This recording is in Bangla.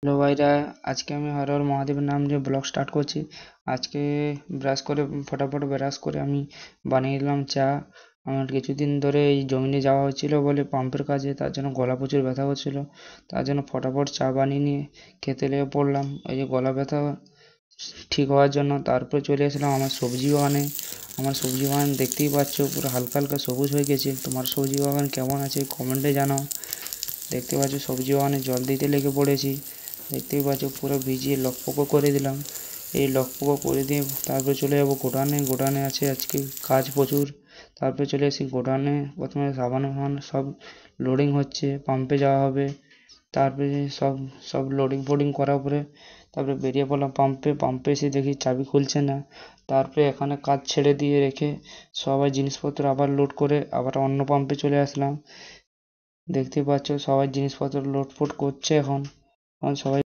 হ্যালো ভাইরা, আজকে আমি হর হর মহাদেবের নাম নিয়ে ব্লগ স্টার্ট করছি। আজকে ফটাফট ব্রাশ করে আমি বানিয়ে নিলাম চা। আমার কিছুদিন ধরে এই জমিনে যাওয়া হচ্ছিল বলে পাম্পের কাজে, তার জন্য গলা প্রচুর ব্যথা করছিল। তার জন্য ফটাফট চা বানিয়ে নিয়ে খেতে লেগে পড়লাম। এই যে গলা ব্যথা ঠিক হওয়ার জন্য তারপরে চলে এসলাম আমার সবজি বাগানে। আমার সবজি বাগান দেখতেই পাচ্ছ পুরো হালকা হালকা সবুজ হয়ে গেছে। তোমার সবজি বাগান কেমন আছে কমেন্টে জানাও। দেখতে পাচ্ছ সবজি বাগানে জল দিতে লেগে পড়েছি। দেখতেই পাচ্ছ পুরো ভিজিয়ে লকপকো করে দিলাম। এই লকপকো করে দিয়ে তারপরে চলে যাবো গোডাউনে। গোডাউনে আছে আজকে কাজ প্রচুর। তারপরে চলে এসেছি গোডাউনে। প্রথমে সাবান সব লোডিং হচ্ছে, পাম্পে যাওয়া হবে। তারপরে সব সব লোডিং ফোডিং করার পরে তারপরে বেরিয়ে পড়লাম পাম্পে এসে দেখি চাবি খুলছে না। তারপরে এখানে কাজ ছেড়ে দিয়ে রেখে সবাই জিনিসপত্র আবার লোড করে আবার অন্য পাম্পে চলে আসলাম। দেখতেই পাচ্ছ সবাই জিনিসপত্র লোড ফোড করছে এখন সবাই